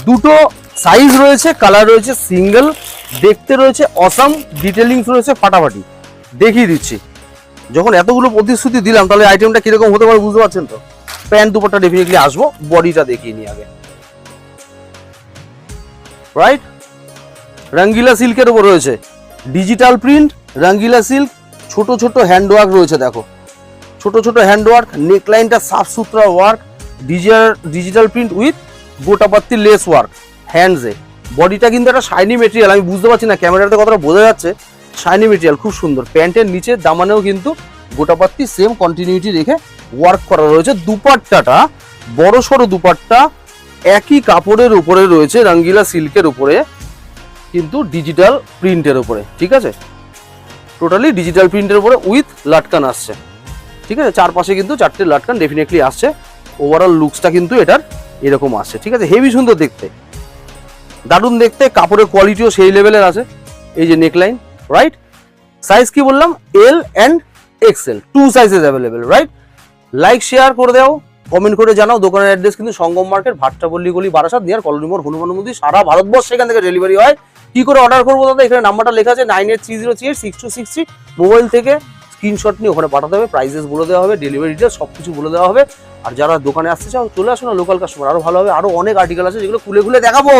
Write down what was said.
দুটো সাইজ রয়েছে, কালার রয়েছে সিঙ্গেল, দেখতে রয়েছে অসাম, ডিটেলিংস রয়েছে ফাটাফাটি। দেখিয়ে দিচ্ছি, যখন এতগুলো প্রতিশ্রুতি দিলাম তাহলে আইটেমটা কিরকম হতে পারে বুঝতে পারছেন তো। প্যান্ট দুপাট্টা ডেফিনেটলি আসবো, বডিটা দেখিয়ে নিই আগে। রাইট, রঙ্গিলা সিল্কের উপর রয়েছে ডিজিটাল প্রিন্ট, রঙ্গিলা সিল্ক, ছোট ছোট হ্যান্ডওয়ার্ক রয়েছে, দেখো ছোট ছোট হ্যান্ডওয়ার্ক, নেকলাইনটা সাফ সুতরা ওয়ার্ক, ডিজিটাল প্রিন্ট উইথ গোটাপাত্তি লেস ওয়ার্ক হ্যান্ডসে। বডিটা কিন্তু একটা শাইনি মেটেরিয়াল, আমি বুঝতে পারছি না ক্যামেরাতে কতটা বোঝা যাচ্ছে, শাইনি মেটেরিয়াল খুব সুন্দর। প্যান্টের নিচে দামানেও কিন্তু গোটাপাত্তি সেম কন্টিনিউটি রেখে ওয়ার্ক করা রয়েছে। দুপাট্টাটা বড় সড়ো দুপাট্টা, একই কাপড়ের উপরে রয়েছে, রঙ্গিলা সিল্কের উপরে কিন্তু ডিজিটাল প্রিন্টের উপরে, ঠিক আছে, টোটালি ডিজিটাল প্রিন্টের উপরে উইথ লাটকান আসছে, ঠিক আছে, চারপাশে কিন্তু চারটে লাটকান ডেফিনেটলি আসছে। ওভারঅল লুকসটা কিন্তু এটার এরকম আসছে, ঠিক আছে, হেভি সুন্দর দেখতে, দারুণ দেখতে, কাপড়ের কোয়ালিটিও সেই লেভেলের আছে। এই যে নেকলাইন, রাইট, সাইজ কি বললাম, L and XL, 2 sizes available, right. Like share করে দাও, কমেন্ট করে জানাও। দোকানের অ্যাড্রেস কিন্তু সঙ্গম মার্কেট, ভাট্টাপল্লী গলি, বারাসাত, নিয়ার কলোনি মোড়, হনুমান মন্দির। সারা ভারতবর্ষ সেখান থেকে ডেলিভারি হয়। কি করে অর্ডার করবো দাদা, এখানে নাম্বারটা লেখা আছে 9830386263, মোবাইল থেকে স্ক্রিনশট নিয়ে ওখানে পাঠাতে হবে, প্রাইসেস বলে দেওয়া হবে, ডেলিভারি ডিটেলস সবকিছু বলে দেওয়া হবে। আর যারা দোকানে আসতে চাও চলে আসো না, লোকাল কাস্টমার আরো ভালো হবে, আরো অনেক আর্টিকেল আছে যেগুলো খুলে খুলে দেখাবো।